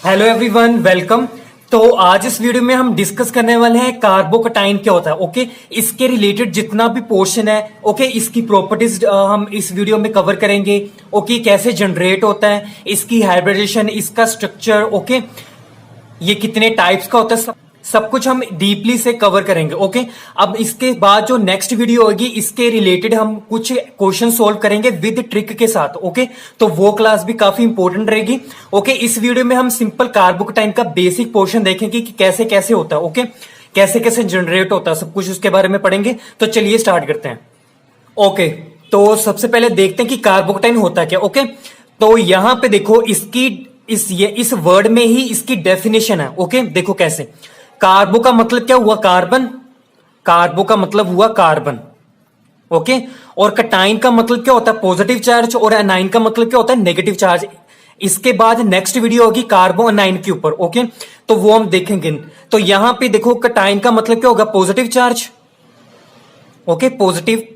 Hello everyone, welcome. तो आज इस वीडियो में हम डिस्कस करने वाले हैं कार्बोकटाइन क्या होता है। ओके, इसके रिलेटेड जितना भी पोर्शन है, ओके, इसकी प्रॉपर्टीज हम इस वीडियो में कवर करेंगे। ओके, कैसे जनरेट होता है, इसकी हाइब्रिडेशन, इसका स्ट्रक्चर, ओके, ये कितने टाइप्स का होता है, सब कुछ हम डीपली से कवर करेंगे। ओके, अब इसके बाद जो नेक्स्ट वीडियो होगी इसके रिलेटेड हम कुछ क्वेश्चन सोल्व करेंगे विद ट्रिक के साथ। ओके, तो वो क्लास भी काफी इंपॉर्टेंट रहेगी। ओके, इस वीडियो में हम सिंपल कार्बोकटाइन का बेसिक पोर्शन देखेंगे कि कैसे कैसे होता है। ओके, कैसे कैसे जनरेट होता है, सब कुछ उसके बारे में पढ़ेंगे। तो चलिए स्टार्ट करते हैं। ओके, तो सबसे पहले देखते हैं कि कार्बोकटाइन होता क्या। ओके, तो यहां पे देखो इसकी इस वर्ड में ही इसकी डेफिनेशन है। ओके, देखो कैसे। कार्बो का मतलब क्या हुआ? कार्बन। कार्बो का मतलब हुआ कार्बन। ओके, और कटाइन का मतलब क्या होता है? Positive charge. और एनाइन का मतलब क्या होता है? Negative charge. इसके बाद नेक्स्ट वीडियो होगी कार्बो एनाइन के ऊपर। ओके, तो वो हम देखेंगे। तो यहां पे देखो कटाइन का मतलब क्या होगा? Positive charge. ओके, पॉजिटिव,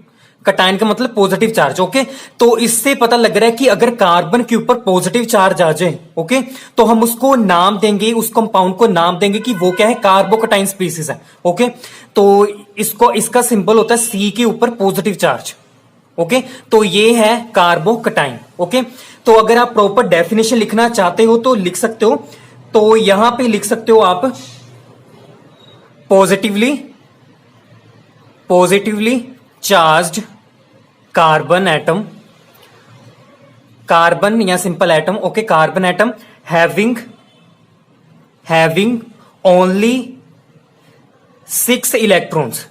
कटाइन का मतलब पॉजिटिव चार्ज। ओके, तो इससे पता लग रहा है कि अगर कार्बन के ऊपर पॉजिटिव चार्ज आ जाए, ओके, तो हम उसको नाम देंगे, उस कंपाउंड को नाम देंगे कि वो क्या है? कार्बोकटाइन स्पीसीज है। ओके, तो इसका सिंबल होता है सी के ऊपर पॉजिटिव चार्ज। ओके, तो ये है कार्बोकटाइन। ओके, तो अगर आप प्रॉपर डेफिनेशन लिखना चाहते हो तो लिख सकते हो। तो यहां पे लिख सकते हो आप positively charged carbon atom, carbon या simple atom. Okay, carbon atom having only 6 electrons.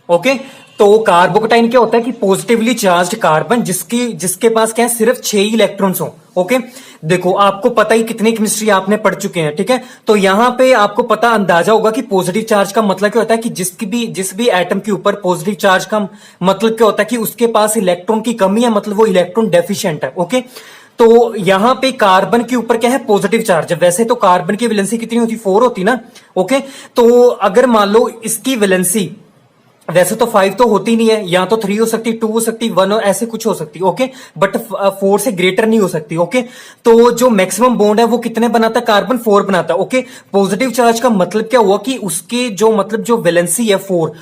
Okay, तो कार्बोकटाइन क्या होता है कि पॉजिटिवली चार्ज्ड कार्बन जिसके पास क्या है? सिर्फ 6 इलेक्ट्रॉन्स हो। ओके, देखो आपको पता ही कितनी केमिस्ट्री आपने पढ़ चुके हैं, ठीक है। तो यहां पे आपको पता अंदाजा होगा कि पॉजिटिव चार्ज का मतलब क्या होता है कि जिस भी एटम के ऊपर पॉजिटिव चार्ज का मतलब क्या होता है कि उसके पास इलेक्ट्रॉन की कमी है, मतलब वो इलेक्ट्रॉन डेफिशिएंट है। ओके, तो यहां पे कार्बन के ऊपर क्या है? Positive charge. वैसे तो कार्बन की वैलेंसी कितनी होती? 4 होती ना। ओके, तो अगर मान लो इसकी वैलेंसी वैसे तो 5 तो होती नहीं है, या तो 3 हो सकती, 2 हो सकती, 1 ऐसे कुछ हो सकती। ओके, बट 4 से ग्रेटर नहीं हो सकती। ओके, तो जो मैक्सिमम बॉन्ड है वो कितने बनाता है? कार्बन 4 बनाता है। ओके, पॉजिटिव चार्ज का मतलब क्या हुआ कि उसके जो वैलेंसी है 4,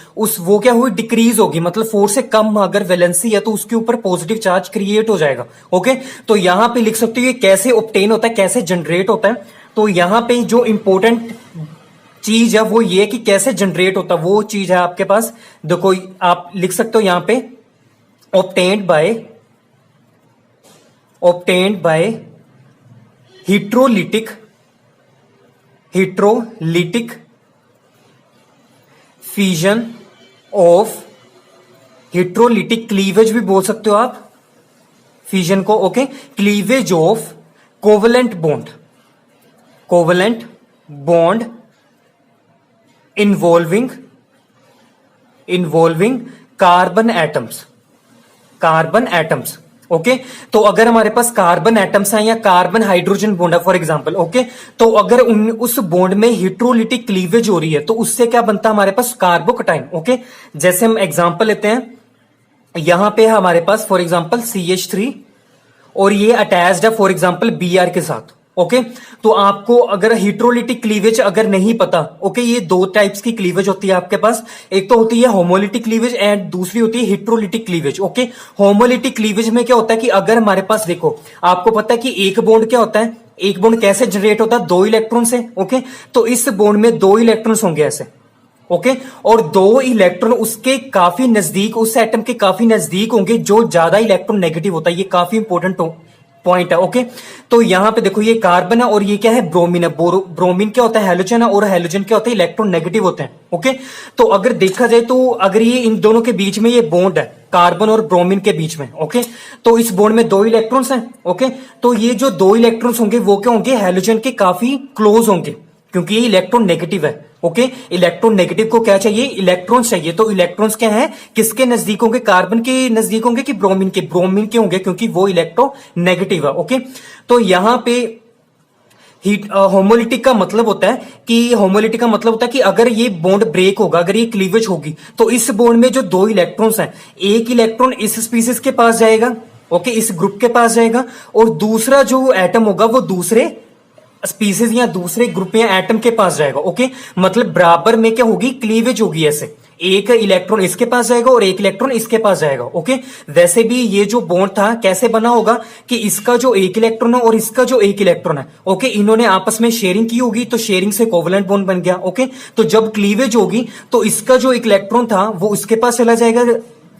वो क्या हुई? डिक्रीज होगी। मतलब 4 से कम अगर वैलेंसी है तो उसके ऊपर पॉजिटिव चार्ज क्रिएट हो जाएगा। ओके, तो यहां पे लिख सकते हो ये कैसे ऑब्टेन होता है, कैसे जनरेट होता है। तो यहां पे जो इंपॉर्टेंट चीज है वो ये कि कैसे जनरेट होता है, वो चीज है आपके पास। देखो आप लिख सकते हो यहां पे obtained by heterolytic fusion of, heterolytic cleavage भी बोल सकते हो आप फ्यूजन को। Okay, cleavage of covalent bond involving carbon atoms. Okay, तो अगर हमारे पास कार्बन एटम्स हैं या कार्बन हाइड्रोजन बॉन्ड है फॉर एग्जांपल, ओके, तो अगर उस बॉन्ड में हिट्रोलिटिक क्लीवेज हो रही है तो उससे क्या बनता है? हमारे पास कार्बोकटाइन। ओके, जैसे हम एग्जांपल लेते हैं, यहां पे हमारे पास फॉर एग्जांपल CH3 और ये अटैच्ड है फॉर एग्जांपल Br के साथ। ओके, तो आपको अगर हिट्रोलिटिक क्लीवेज अगर नहीं पता, ओके, ये 2 टाइप्स की क्लीवेज होती है आपके पास। एक तो होती है होमोलिटिक क्लीवेज एंड दूसरी होती है हिट्रोलिटिक क्लीवेज। ओके, होमोलिटिक क्लीवेज में क्या होता है कि अगर हमारे पास देखो, आपको पता है कि एक बॉन्ड क्या होता है? एक बॉन्ड कैसे जनरेट होता है? 2 इलेक्ट्रॉन से। ओके, तो इस बॉन्ड में 2 इलेक्ट्रॉन्स होंगे ऐसे। ओके, और 2 इलेक्ट्रॉन उसके काफी नजदीक, उस एटम के काफी नजदीक होंगे जो ज्यादा इलेक्ट्रॉन नेगेटिव होता है। ये काफी इंपॉर्टेंट पॉइंट है। ओके, तो यहां पे देखो ये कार्बन है और ये क्या है? ब्रोमीन है। ब्रोमीन क्या होता है? हैलोजन है, और हैलोजन क्या होता है? इलेक्ट्रॉन नेगेटिव होते हैं। ओके, तो अगर देखा जाए तो अगर ये इन दोनों के बीच में ये बॉन्ड है, कार्बन और ब्रोमीन के बीच में, ओके, तो इस बॉन्ड में 2 इलेक्ट्रॉन्स हैं। ओके, तो ये जो 2 इलेक्ट्रॉन्स होंगे वो क्या होंगे? हैलोजन के काफी क्लोज होंगे, क्योंकि ये इलेक्ट्रॉन नेगेटिव है। ओके, इलेक्ट्रॉन नेगेटिव को क्या चाहिए? इलेक्ट्रॉन्स चाहिए। तो इलेक्ट्रॉन्स क्या है? किसके नजदीक होंगे? कार्बन के नजदीक होंगे कि ब्रोमीन के? ब्रोमीन के होंगे, क्योंकि वो इलेक्ट्रो नेगेटिव है। ओके, तो यहां पे होमोलिटिक का मतलब होता है कि अगर ये बॉन्ड ब्रेक होगा, अगर ये क्लीवेज होगी, तो इस बॉन्ड में जो 2 इलेक्ट्रॉन्स हैं, एक इलेक्ट्रॉन इस स्पीसीज के पास जाएगा, ओके, इस ग्रुप के पास जाएगा, और दूसरा जो एटम होगा वो दूसरे स्पीसीज या दूसरे ग्रुप या एटम के पास जाएगा। ओके, मतलब बराबर में क्या होगी, क्लीवेज होगी। ऐसे एक इलेक्ट्रॉन इसके पास जाएगा और एक इलेक्ट्रॉन इसके पास जाएगा। ओके, वैसे भी ये जो बॉन्ड था कैसे बना होगा कि इसका जो एक इलेक्ट्रॉन है और इसका जो एक इलेक्ट्रॉन है, ओके, इन्होंने आपस में शेयरिंग की होगी, तो शेयरिंग से कोवलेंट बॉन्ड बन गया। ओके, तो जब क्लीवेज होगी तो इसका जो एक इलेक्ट्रॉन था वो इसके पास चला जाएगा।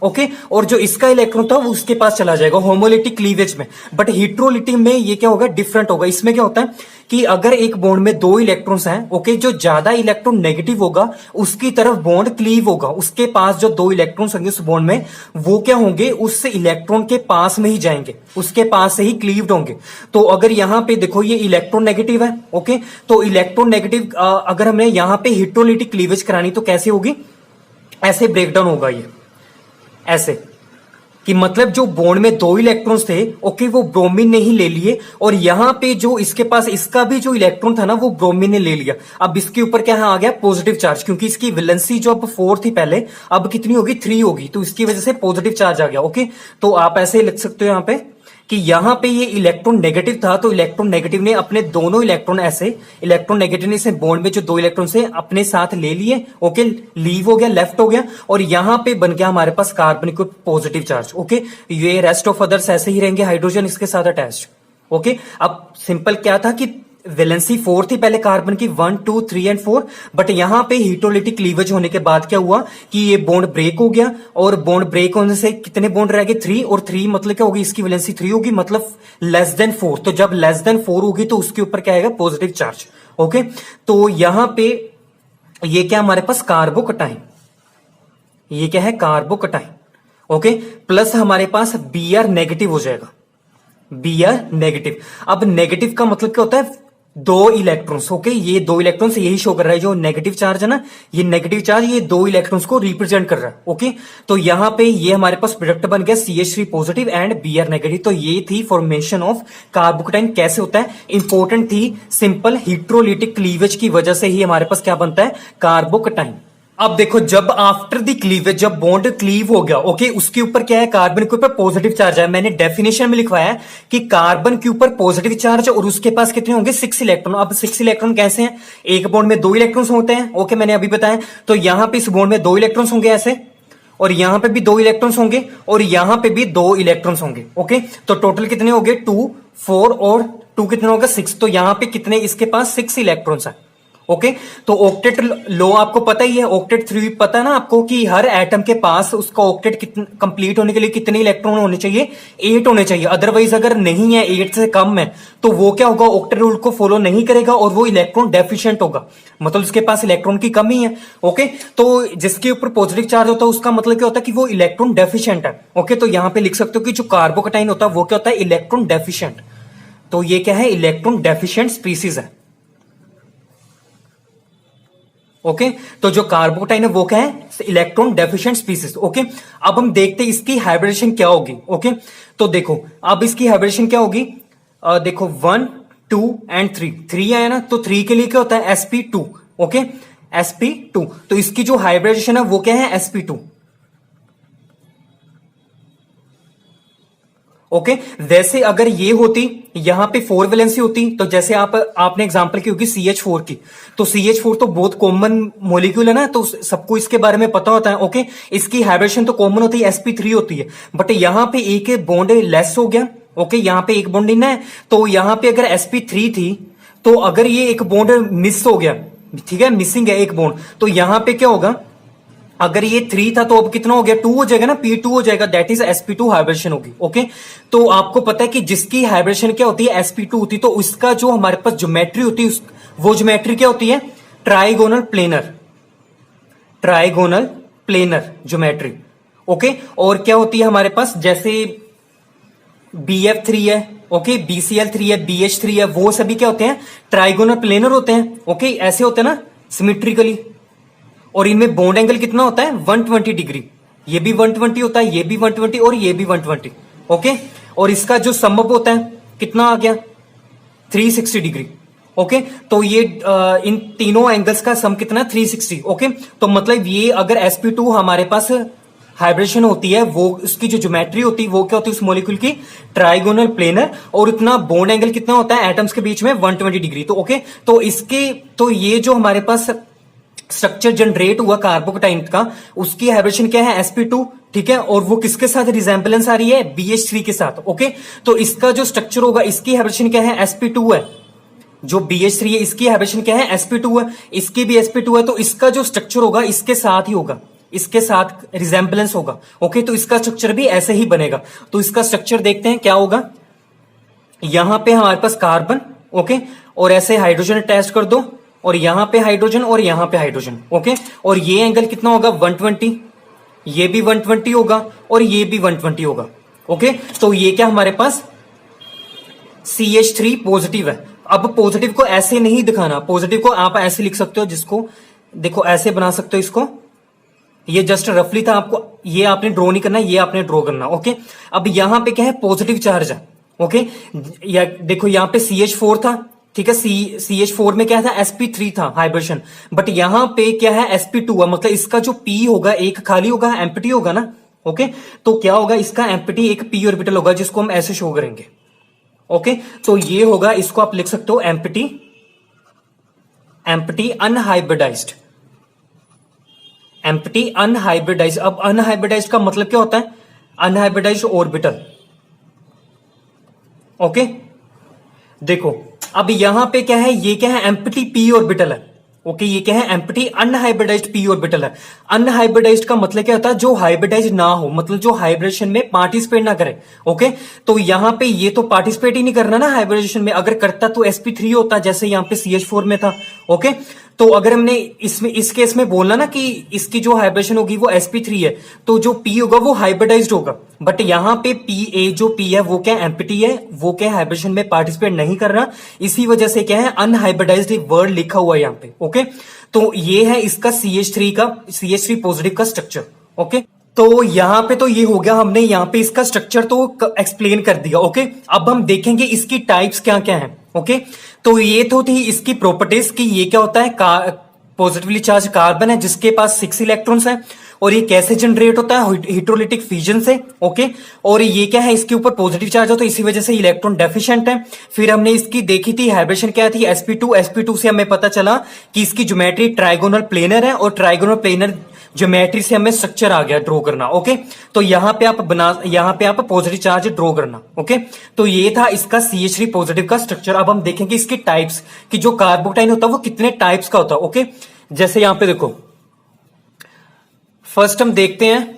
ओके, और जो इसका इलेक्ट्रॉन था वो उसके पास चला जाएगा होमोलिटिक क्लीवेज में। बट हेटेरोलिटिक में ये क्या होगा, डिफरेंट होगा। इसमें क्या होता है कि अगर एक बॉन्ड में दो इलेक्ट्रॉन्स हैं, ओके, जो ज्यादा इलेक्ट्रॉन नेगेटिव होगा उसकी तरफ बॉन्ड क्लीव होगा। उसके पास जो दो इलेक्ट्रॉन्स होंगे उस बॉन्ड में, वो क्या होंगे, उस इलेक्ट्रॉन के पास में ही जाएंगे, उसके पास से ही क्लीव्ड होंगे। तो अगर यहां पे देखो ये इलेक्ट्रॉन नेगेटिव है, ओके, तो इलेक्ट्रॉन नेगेटिव अगर हमने यहां पे हेटेरोलिटिक क्लीवेज करानी तो कैसे होगी, ऐसे ब्रेकडाउन होगा ये, ऐसे कि मतलब जो बॉन्ड में दो इलेक्ट्रॉन्स थे, ओके, वो ब्रोमीन ने ही ले लिए, और यहां पे जो इसके पास इसका भी जो इलेक्ट्रॉन था ना वो ब्रोमीन ने ले लिया। अब इसके ऊपर क्या आ गया, पॉजिटिव चार्ज, क्योंकि इसकी वैलेंसी जो अब 4 थी पहले, अब कितनी होगी, 3 होगी, तो इसकी वजह से पॉजिटिव चार्ज आ गया। ओके, तो आप ऐसे लिख सकते हो यहां पे कि यहां पे ये इलेक्ट्रॉन नेगेटिव था, तो इलेक्ट्रॉन नेगेटिव ने अपने दोनों इलेक्ट्रॉन, ऐसे इलेक्ट्रॉन नेगेटिव ने इसे बॉन्ड में जो दो इलेक्ट्रॉन से अपने साथ ले लिए। ओके, लीव हो गया, लेफ्ट हो गया, और यहां पे बन गया हमारे पास कार्बन को पॉजिटिव चार्ज। ओके, ये रेस्ट ऑफ अदर्स ऐसे ही रहेंगे, हाइड्रोजन इसके साथ अटैच्ड। ओके, अब सिंपल क्या था कि वैलेंसी 4 थी पहले कार्बन की, 1 2 3 एंड 4, बट यहां पे हेटेरोलिटिक क्लीवेज होने के बाद क्या हुआ कि ये बॉन्ड ब्रेक हो गया, और बॉन्ड ब्रेक होने से कितने बॉन्ड रह गए, 3, और 3 मतलब क्या होगी, इसकी वैलेंसी 3 होगी, मतलब लेस देन 4। तो जब लेस देन 4 होगी तो उसके ऊपर क्या आएगा, पॉजिटिव चार्ज। ओके, तो यहां पे ये क्या हमारे पास कार्बोकटाइन, ये क्या है, कार्बोकटाइन। ओके, प्लस हमारे पास Br नेगेटिव हो जाएगा, Br नेगेटिव। अब नेगेटिव का मतलब क्या होता है, दो इलेक्ट्रॉन्स। ओके, ये दो इलेक्ट्रॉन्स यही शो कर रहा है, जो नेगेटिव चार्ज है ना, ये नेगेटिव चार्ज ये दो इलेक्ट्रॉन्स को रिप्रेजेंट कर रहा है। ओके, तो यहां पे ये हमारे पास प्रोडक्ट बन गया CH3 positive and Br negative. तो ये थी फॉर्मेशन ऑफ कार्बोकटाइन। कैसे होता है, इंपॉर्टेंट थी, सिंपल हेटेरोलिटिक क्लीवेज की वजह से ही हमारे पास क्या बनता है, कार्बोकटाइन। अब देखो, जब आफ्टर द क्लीवेज, जब बॉन्ड क्लीव हो गया, ओके, उसके ऊपर क्या है, कार्बन के ऊपर पॉजिटिव चार्ज है। मैंने डेफिनेशन में लिखवाया कि कार्बन के ऊपर पॉजिटिव चार्ज और उसके पास कितने होंगे, 6 इलेक्ट्रॉन। अब 6 इलेक्ट्रॉन कैसे हैं, एक बॉन्ड में दो इलेक्ट्रॉन्स होते हैं। ओके, मैंने अभी बताया, तो यहां पे इस बॉन्ड में दो इलेक्ट्रॉन्स होंगे ऐसे, और यहां पे भी दो इलेक्ट्रॉन्स होंगे, और यहां पे भी दो इलेक्ट्रॉन्स होंगे। ओके, तो टोटल कितने हो गए, 2 4 और 2 कितने होगा, 6। तो यहां पे कितने, इसके पास 6 इलेक्ट्रॉन्स है। ओके, तो ऑक्टेट लो आपको पता ही है, ऑक्टेट 3 पता है ना आपको कि हर एटम के पास उसका ऑक्टेट कंप्लीट होने के लिए कितने इलेक्ट्रॉन होने चाहिए, 8 होने चाहिए। अदरवाइज अगर नहीं है, 8 से कम है, तो वो क्या होगा, ऑक्टेट रूल को फॉलो नहीं करेगा और वो इलेक्ट्रॉन डेफिशिएंट होगा, मतलब उसके पास इलेक्ट्रॉन की कमी है। ओके, तो जिसके ऊपर पॉजिटिव चार्ज होता है उसका मतलब क्या होता है कि वो इलेक्ट्रॉन डेफिशिएंट है। ओके, तो यहां पे लिख सकते हो कि जो कार्बोकटाइन होता है वो क्या होता है, इलेक्ट्रॉन डेफिशिएंट। तो ये क्या है, इलेक्ट्रॉन डेफिशिएंट स्पीसीज है। ओके, तो जो कार्बोकटाइन है वो क्या है, इलेक्ट्रॉन डेफिशिएंट स्पीसीज। ओके, अब हम देखते हैं इसकी हाइब्रिडेशन क्या होगी। ओके, तो देखो अब इसकी हाइब्रिडेशन क्या होगी, देखो 1 2 एंड 3 आया ना, तो 3 के लिए क्या होता है, sp2। ओके, sp2, तो इसकी जो हाइब्रिडेशन है वो क्या है, sp2। ओके, वैसे अगर ये होती, यहां पे 4 वैलेंसी होती, तो जैसे आपने एग्जांपल की होगी CH4 की, तो CH4 तो बहुत कॉमन मॉलिक्यूल है ना, तो सबको इसके बारे में पता होता है। ओके, इसकी हाइब्रिडेशन तो कॉमन होती है, sp3 होती है, बट यहां पे एक बॉन्ड लेस हो गया। ओके, यहां पे एक बॉन्ड इन है, तो यहां पे अगर sp3 थी, तो अगर ये एक बॉन्ड मिस हो गया, ठीक है, मिसिंग है एक बॉन्ड, तो यहां पे क्या होगा, अगर ये 3 था तो अब कितना हो गया, 2 हो जाएगा ना, p2 हो जाएगा, दैट इज sp2 हाइब्रिडेशन होगी। ओके, तो आपको पता है कि जिसकी हाइब्रिडेशन क्या होती है, sp2 होती है, तो उसका जो हमारे पास ज्योमेट्री होती है, वो ज्योमेट्री क्या होती है, trigonal planar, trigonal planar geometry. Okay, और क्या होती है हमारे पास, जैसे BF3 है, ओके, BCl3 है, BH3 है, वो सभी क्या होते हैं, ट्राइगोनल प्लेनर होते हैं। ओके, ऐसे होते हैं ना, सिमेट्रिकली, और इनमें बॉन्ड एंगल कितना होता है, 120 डिग्री। ये भी 120 होता है, ये भी 120 और ये भी 120। ओके, और इसका जो समअप होता है कितना आ गया, 360 डिग्री। ओके, तो ये इन तीनों एंगल्स का सम कितना है, 360। ओके, तो मतलब ये अगर sp2 हमारे पास हाइब्रिडेशन होती है वो उसकी जो ज्योमेट्री होती है वो क्या होती है उस मॉलिक्यूल की, ट्राइगोनल प्लेनर, और उतना बॉन्ड एंगल कितना होता है एटम्स के बीच में, 120 डिग्री। तो ओके, तो इसके तो ये जो हमारे पास स्ट्रक्चर जनरेट हुआ कार्बोकेटाइन का, उसकी हाइब्रिडेशन क्या है, sp2, ठीक है, और वो किसके साथ रिजेंबलेंस आ रही है, BH3 के साथ। ओके, तो इसका जो स्ट्रक्चर होगा इसकी हाइब्रिडेशन क्या है, sp2 है। जो BH3 है इसकी हाइब्रिडेशन क्या है, sp2 है, इसकी भी sp2 है, तो इसका जो स्ट्रक्चर होगा इसके साथ ही होगा, इसके साथ रिजेंबलेंस होगा। ओके, तो इसका स्ट्रक्चर भी ऐसे ही बनेगा। तो इसका स्ट्रक्चर देखते हैं क्या होगा। यहां पे हमारे पास कार्बन, ओके, और ऐसे हाइड्रोजन अटैच कर दो, और यहां पे हाइड्रोजन और यहां पे हाइड्रोजन। ओके, और ये एंगल कितना होगा, 120, ये भी 120 होगा और ये भी 120 होगा। ओके, तो ये क्या हमारे पास CH3 पॉजिटिव है। अब पॉजिटिव को ऐसे नहीं दिखाना, पॉजिटिव को आप ऐसे लिख सकते हो, जिसको देखो ऐसे बना सकते हो इसको, ये जस्ट रफली था, आपको ये आपने ड्रॉ नहीं करना, ये आपने ड्रॉ करना। ओके, अब यहां पे क्या है, पॉजिटिव चार्ज है। ओके, या देखो यहां पे CH4 था, ठीक है, CH4 में क्या था, sp3 था हाइब्रिडेशन, बट यहां पे क्या है, sp2 है, मतलब इसका जो p होगा एक खाली होगा, एम्प्टी होगा ना। ओके, तो क्या होगा, इसका एम्प्टी एक p ऑर्बिटल होगा, जिसको हम ऐसे शो करेंगे। ओके, तो ये होगा, इसको आप लिख सकते हो empty, empty unhybridised, empty unhybridised. अब अनहाइब्रिडाइज्ड का मतलब क्या होता है, अनहाइब्रिडाइज्ड ऑर्बिटल। ओके, देखो अब यहां पे क्या है, ये क्या है, एम्प्टी p ऑर्बिटल है। ओके, ये क्या है, एम्प्टी अनहाइब्रिडाइज्ड p ऑर्बिटल है। अनहाइब्रिडाइज्ड का मतलब क्या होता है, जो हाइब्रिडाइज ना हो, मतलब जो हाइब्रिडेशन में पार्टिसिपेट ना करे। ओके, तो यहां पे ये तो पार्टिसिपेट ही नहीं करना ना हाइब्रिडेशन में, अगर करता तो sp3 होता, जैसे यहां पे CH4 में था। ओके, तो अगर हमने इसमें इस केस में बोलना ना कि इसकी जो हाइब्रिडेशन होगी वो sp3 है, तो जो p होगा वो हाइब्रिडाइज्ड होगा, बट यहां पे pa जो p है वो क्या एम्प्टी है, वो क्या हाइब्रिडेशन में पार्टिसिपेट नहीं कर रहा, इसी वजह से क्या है, अनहाइब्रिडाइज्ड वर्ड लिखा हुआ है यहां पे। ओके, तो ये है इसका CH3 पॉजिटिव का स्ट्रक्चर। ओके, तो यहां पे तो ये हो गया, हमने यहां पे इसका स्ट्रक्चर तो एक्सप्लेन कर दिया। ओके, अब हम देखेंगे इसकी टाइप्स क्या क्या हैं। ओके, तो ये तो थी इसकी प्रॉपर्टीज कि ये क्या होता है, पॉजिटिवली चार्ज कार्बन है जिसके पास 6 इलेक्ट्रॉन्स है, और ये कैसे जनरेट होता है, हिट्रोलिटिक फ्यूजन से। ओके, और ये क्या है, इसके ऊपर पॉजिटिव चार्ज हो, तो इसी वजह से इलेक्ट्रॉन डेफिशिएंट है। फिर हमने इसकी देखी थी हाइब्रिडेशन क्या थी, sp2 से हमें पता चला कि इसकी ज्योमेट्री ट्राइगोनल प्लेनर है, और ट्राइगोनल प्लेनर ज्योमेट्री से हमें स्ट्रक्चर आ गया ड्रॉ करना। ओके, तो यहां पे आप पॉजिटिव चार्ज ड्रॉ करना। ओके, तो ये था इसका CH3 पॉजिटिव का स्ट्रक्चर। अब हम देखेंगे इसकी टाइप्स कि जो कार्बोकेटाइन होता है वो कितने टाइप्स का होता है। ओके, जैसे यहां पे देखो, फर्स्ट हम देखते हैं,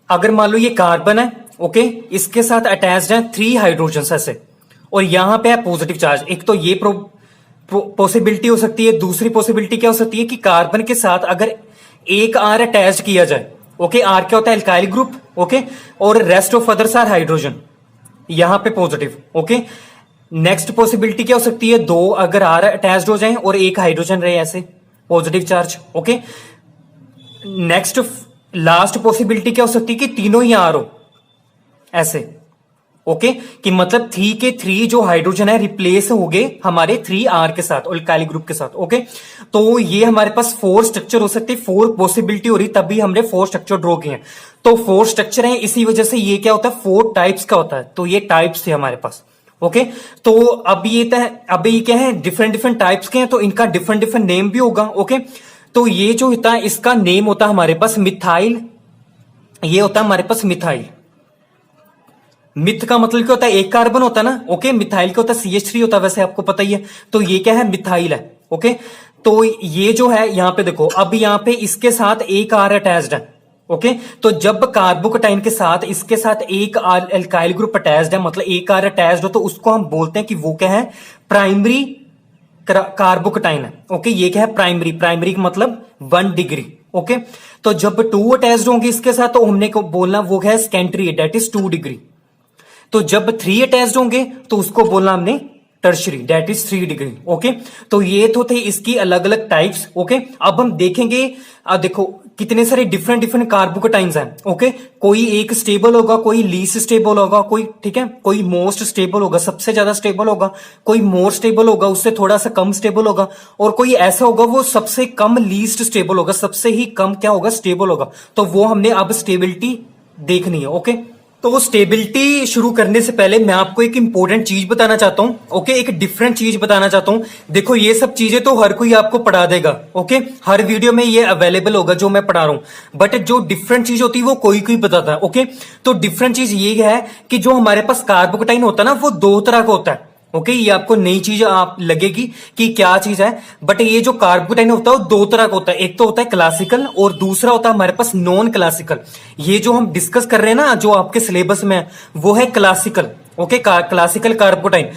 अगर मान लो ये कार्बन है, ओके, इसके साथ अटैच्ड है 3 हाइड्रोजन ऐसे, और यहां पे है पॉजिटिव चार्ज। एक तो ये पॉसिबिलिटी हो सकती है, दूसरी पॉसिबिलिटी क्या हो सकती है कि कार्बन के साथ अगर एक R अटैच किया जाए। ओके, R क्या होता है, एल्काइल ग्रुप। ओके, और rest of others are hydrogen, यहां पे पॉजिटिव। ओके, नेक्स्ट पॉसिबिलिटी क्या हो सकती है, 2 अगर R अटैच्ड हो जाए और एक हाइड्रोजन रहे, ऐसे positive charge. Okay, next last possibility क्या हो सकती है कि तीनों ही R हो ऐसे। ओके, कि मतलब 3 के 3 जो हाइड्रोजन है रिप्लेस हो गए हमारे 3R के साथ, अल्काइल ग्रुप के साथ। ओके, तो ये हमारे पास 4 स्ट्रक्चर हो सकते हैं, 4 पॉसिबिलिटी हो रही, तभी हमने 4 स्ट्रक्चर ड्रॉ किए हैं। तो 4 स्ट्रक्चर है, इसी वजह से ये क्या होता है, 4 टाइप्स का होता है। तो ये टाइप्स थे हमारे पास। ओके, तो अब ये क्या है, डिफरेंट टाइप्स के हैं, तो इनका डिफरेंट नेम भी होगा। ओके, तो ये जो होता है इसका नेम होता है हमारे पास मिथाइल, ये होता है हमारे पास मिथाइल। मिथ का मतलब क्या होता है, एक कार्बन होता है ना। ओके, मिथाइल का होता है CH3 होता है, वैसे आपको पता ही है। तो ये क्या है, मिथाइल है। ओके, तो ये जो है यहां पे देखो, अब यहां पे इसके साथ एक R अटैच्ड है। ओके, तो जब कार्बोकेटाइन के साथ इसके साथ एक एल्काइल ग्रुप अटैच्ड है, मतलब एक R अटैच्ड हो, तो उसको हम बोलते हैं कि वो क्या है, प्राइमरी कार्बोकेटाइन है। ओके, ये क्या है, प्राइमरी का मतलब 1 डिग्री। ओके, तो जब 2 अटैच्ड होंगे इसके साथ, तो हमने को बोलना वो है सेकेंडरी, डेट इज 2 डिग्री। तो जब 3 अटैच्ड होंगे तो उसको बोलना हमने tertiary, that is 3 degree. Okay, तो ये तो थे इसकी अलग अलग टाइप्स। ओके, अब हम देखेंगे, देखो कितने सारे डिफरेंट डिफरेंट कार्बोकेटाइंस हैं। ओके, कोई एक स्टेबल होगा, कोई लीस्ट स्टेबल होगा, कोई ठीक है, कोई मोस्ट स्टेबल होगा, सबसे ज्यादा स्टेबल होगा, कोई मोर स्टेबल होगा, उससे थोड़ा सा कम स्टेबल होगा, और कोई ऐसा होगा वो सबसे कम लीस्ट स्टेबल होगा, सबसे ही कम क्या होगा, स्टेबल होगा। तो वो हमने अब स्टेबिलिटी देखनी है। ओके, तो स्टेबिलिटी शुरू करने से पहले मैं आपको एक इंपॉर्टेंट चीज बताना चाहता हूं। ओके, एक डिफरेंट चीज बताना चाहता हूं। देखो, ये सब चीजें तो हर कोई आपको पढ़ा देगा। ओके, हर वीडियो में ये अवेलेबल होगा जो मैं पढ़ा रहा हूं, बट जो डिफरेंट चीज होती है वो कोई कोई बताता है। ओके, तो डिफरेंट चीज ये है कि जो हमारे पास कार्बोकेटाइन होता है ना, वो दो तरह का होता है। ओके, ये आपको नई चीज आप लगेगी कि क्या चीज है, बट ये जो कार्बोकेटाइन होता है वो दो तरह का होता है। एक तो होता है क्लासिकल और दूसरा होता है हमारे पास नॉन क्लासिकल। ये जो हम डिस्कस कर रहे हैं ना, जो आपके सिलेबस में है, वो है classical. Okay, classical carbocation.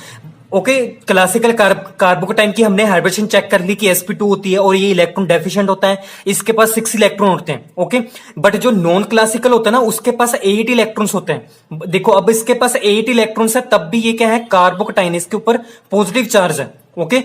Okay, classical carbocation की हमने हाइब्रिडेशन चेक कर ली कि sp2 होती है और ये इलेक्ट्रॉन डेफिशिएंट होता है, इसके पास 6 इलेक्ट्रॉन होते हैं। ओके, बट जो नॉन क्लासिकल होता है ना, उसके पास 8 इलेक्ट्रॉन्स होते हैं। देखो, अब इसके पास 8 इलेक्ट्रॉन्स है, तब भी ये क्या है, कार्बोकेटाइन, इसके ऊपर पॉजिटिव चार्ज है। ओके,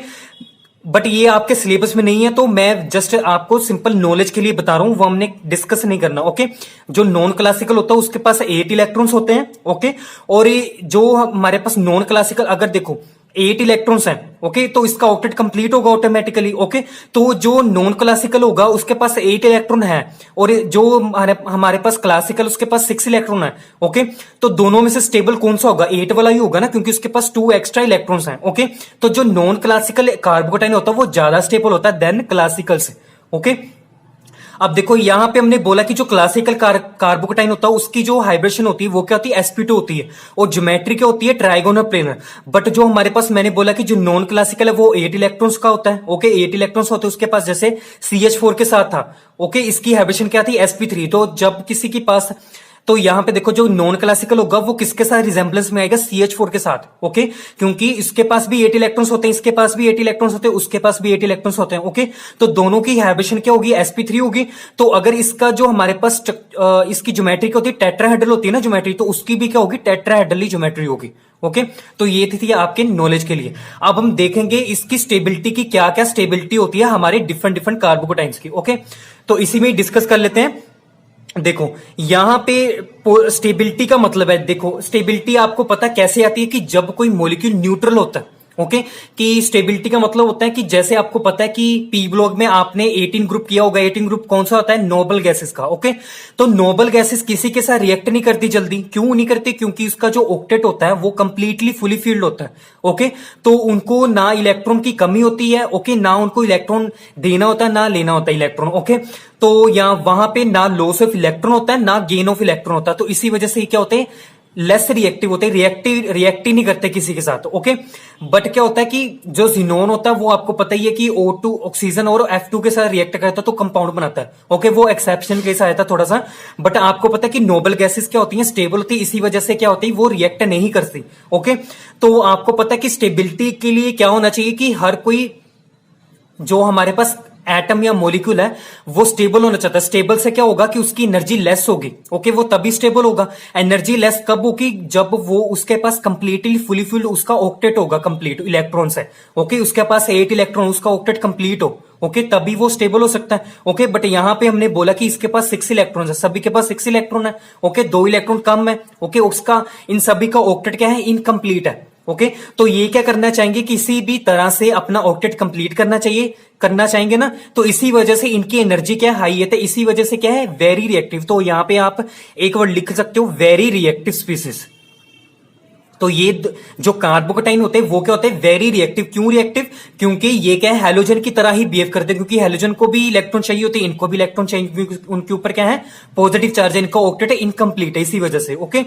बट ये आपके सिलेबस में नहीं है, तो मैं जस्ट आपको सिंपल नॉलेज के लिए बता रहा हूं, वो हमने डिस्कस नहीं करना। ओके, जो नॉन क्लासिकल होता है उसके पास 8 इलेक्ट्रॉन्स होते हैं। ओके, और ये जो हमारे पास नॉन क्लासिकल, अगर देखो 8 इलेक्ट्रॉन्स हैं, ओके, तो इसका ऑक्टेट कंप्लीट होगा ऑटोमेटिकली। ओके, तो जो नॉन क्लासिकल होगा उसके पास 8 इलेक्ट्रॉन है, और जो हमारे पास क्लासिकल उसके पास 6 इलेक्ट्रॉन है। ओके, तो दोनों में से स्टेबल कौन सा होगा, 8 वाला ही होगा ना, क्योंकि उसके पास 2 एक्स्ट्रा इलेक्ट्रॉन्स हैं। ओके, तो जो नॉन क्लासिकल कार्बोकेटाइन होता है वो ज्यादा स्टेबल होता है देन क्लासिकल से। ओके, अब देखो, यहां पे हमने बोला कि जो क्लासिकल कार्बोकेटाइन होता है उसकी जो हाइब्रिडेशन होती है वो क्या होती है, sp2 होती है, और ज्योमेट्री क्या होती है, ट्राइगोनल प्लेनर। बट जो हमारे पास, मैंने बोला कि जो नॉन क्लासिकल है वो 8 इलेक्ट्रॉन्स का होता है। ओके, 8 इलेक्ट्रॉन्स होते हैं उसके पास, जैसे CH4 के साथ था। ओके, इसकी हाइब्रिडेशन क्या थी, sp3। तो जब किसी के पास, तो यहां पे देखो, जो नॉन क्लासिकल होगा वो किसके साथ रिजेंबलेंस में आएगा, CH4 के साथ। ओके, क्योंकि इसके पास भी 8 इलेक्ट्रॉन्स होते हैं, इसके पास भी 8 इलेक्ट्रॉन्स होते हैं, उसके पास भी 8 इलेक्ट्रॉन्स होते हैं। ओके, तो दोनों की हाइब्रिडेशन क्या होगी, sp3 होगी। तो अगर इसका जो हमारे पास इसकी ज्योमेट्री क्या होती है, टेट्राहेड्रल होती है ना ज्योमेट्री, तो उसकी भी क्या होगी, टेट्राहेड्रल ज्योमेट्री होगी। ओके, तो ये थी आपके नॉलेज के लिए। अब हम देखेंगे इसकी स्टेबिलिटी की, क्या क्या स्टेबिलिटी होती है हमारे डिफरेंट डिफरेंट कार्बोकेटाइंस की। ओके, तो इसी में डिस्कस कर लेते हैं। देखो, यहां पे स्टेबिलिटी का मतलब है, देखो स्टेबिलिटी आपको पता कैसे आती है कि जब कोई मॉलिक्यूल न्यूट्रल होता है। ओके, कि स्टेबिलिटी का मतलब होता है कि जैसे आपको पता है कि पी ब्लॉक में आपने 18 ग्रुप किया होगा, 18 ग्रुप कौन सा होता है, नोबल गैसेस का। ओके, तो नोबल गैसेस किसी के साथ रिएक्ट नहीं करती जल्दी, क्यों नहीं करती, क्योंकि उसका जो ऑक्टेट होता है वो कंप्लीटली फुली फील्ड होता है। ओके, तो उनको ना इलेक्ट्रॉन की कमी होती है। ओके, ना उनको इलेक्ट्रॉन देना होता है, ना लेना होता है इलेक्ट्रॉन। ओके, तो यहां वहां पे ना लॉस ऑफ इलेक्ट्रॉन होता है, ना गेन ऑफ इलेक्ट्रॉन होता है। तो इसी वजह से क्या होते हैं, लेस रिएक्टिव होते हैं, रिएक्ट ही नहीं करते किसी के साथ। ओके, बट क्या होता है कि जो जिनोन होता है वो आपको पता ही है कि O2 ऑक्सीजन और F2 के साथ रिएक्ट करता है तो कंपाउंड बनाता है। ओके, वो एक्सेप्शन केस आया था थोड़ा सा, बट आपको पता है कि नोबल गैसेस क्या होती हैं, स्टेबल होती है, इसी वजह से क्या होती है, वो रिएक्ट नहीं करती। ओके, तो आपको पता है कि स्टेबिलिटी के लिए क्या होना चाहिए कि हर कोई जो हमारे पास एटम या मॉलिक्यूल है वो स्टेबल होना चाहता है। स्टेबल से क्या होगा कि उसकी एनर्जी लेस होगी। ओके, वो तभी स्टेबल होगा। एनर्जी लेस कब होगी, जब वो उसके पास कंप्लीटली फुली फिल्ड उसका ऑक्टेट होगा, कंप्लीट इलेक्ट्रॉन से। ओके, उसके पास 8 इलेक्ट्रॉन, उसका ऑक्टेट कंप्लीट हो। ओके, तभी वो स्टेबल हो सकता है। ओके, बट यहां पे हमने बोला कि इसके पास 6 इलेक्ट्रॉन है, सभी के पास 6 इलेक्ट्रॉन है। ओके, 2 इलेक्ट्रॉन कम है। ओके, उसका इन सभी का ऑक्टेट क्या है, इनकम्प्लीट है। ओके, तो ये क्या करना चाहेंगे, किसी भी तरह से अपना ऑक्टेट कंप्लीट करना चाहेंगे ना, तो इसी वजह से इनकी एनर्जी क्या हाई है, तो इसी वजह से क्या है, वेरी रिएक्टिव। तो यहां पे आप एक वर्ड लिख सकते हो, वेरी रिएक्टिव स्पीसीज। तो ये जो कार्बोकेटाइन होते हैं वो क्या होते हैं, वेरी रिएक्टिव। क्यों रिएक्टिव, क्योंकि ये क्या है, हैलोजन की तरह ही बिहेव करते हैं, क्योंकि हैलोजन को भी इलेक्ट्रॉन चाहिए होते हैं, इनको भी इलेक्ट्रॉन चाहिए, क्योंकि उनके ऊपर क्या है, पॉजिटिव चार्ज है, इनका ऑक्टेट है इनकम्प्लीट है, इसी वजह से। ओके,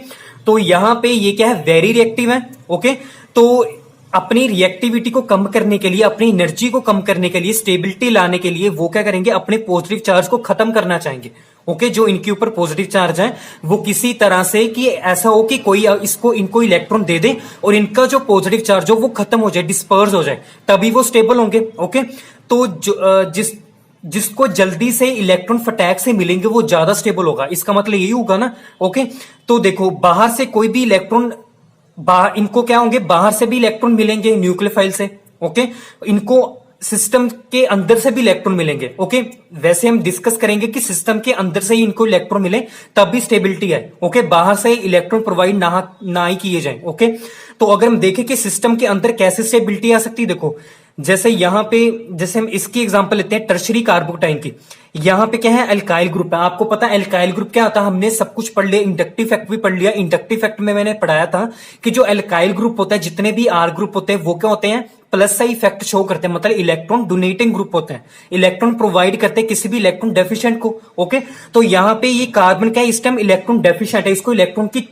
तो यहां पे ये क्या है, वेरी रिएक्टिव है। ओके, तो अपनी रिएक्टिविटी को कम करने के लिए, अपनी एनर्जी को कम करने के लिए, स्टेबिलिटी लाने के लिए वो क्या करेंगे, अपने पॉजिटिव चार्ज को खत्म करना चाहेंगे। ओके, जो इनके ऊपर पॉजिटिव चार्ज है वो किसी तरह से कि ऐसा हो कि कोई इनको इलेक्ट्रॉन दे दे और इनका जो पॉजिटिव चार्ज हो वो खत्म हो जाए, डिस्पर्स हो जाए, तभी वो स्टेबल होंगे। ओके, तो जिसको जल्दी से इलेक्ट्रॉन फटैक से मिलेंगे वो ज्यादा स्टेबल होगा, इसका मतलब यही होगा ना। ओके, तो देखो, बाहर से कोई भी इलेक्ट्रॉन, इनको क्या होंगे, बाहर से भी इलेक्ट्रॉन मिलेंगे न्यूक्लियोफाइल से। ओके, इनको सिस्टम के अंदर से भी इलेक्ट्रॉन मिलेंगे। ओके, वैसे हम डिस्कस करेंगे कि सिस्टम के अंदर से ही इनको इलेक्ट्रॉन मिले तब भी स्टेबिलिटी है। ओके, बाहर से इलेक्ट्रॉन प्रोवाइड ना ही किए जाए। ओके, तो अगर हम देखें कि सिस्टम के अंदर कैसे स्टेबिलिटी आ सकती है, देखो जैसे यहां पे, जैसे हम इसकी एग्जांपल लेते हैं टर्शरी कार्बोकटाइन की। यहां पे क्या है, अल्काइल ग्रुप है। आपको पता है अल्काइल ग्रुप क्या होता है, हमने सब कुछ पढ़ लिया, इंडक्टिव फैक्ट भी पढ़ लिया। इंडक्टिव फैक्ट में मैंने पढ़ाया था कि जो अल्काइल ग्रुप होता है, जितने भी आर ग्रुप होते हैं, वो क्या होते हैं, प्लस सा इफेक्ट शो करते हैं, मतलब इलेक्ट्रॉन डोनेटिंग ग्रुप होते हैं, इलेक्ट्रॉन प्रोवाइड करते हैं किसी भी इलेक्ट्रॉन डेफिशिएंट को। ओके, तो यहां पे ये कार्बन क्या है, इस टाइम इलेक्ट्रॉन डेफिशिएंट है, इसको इलेक्ट्रॉन की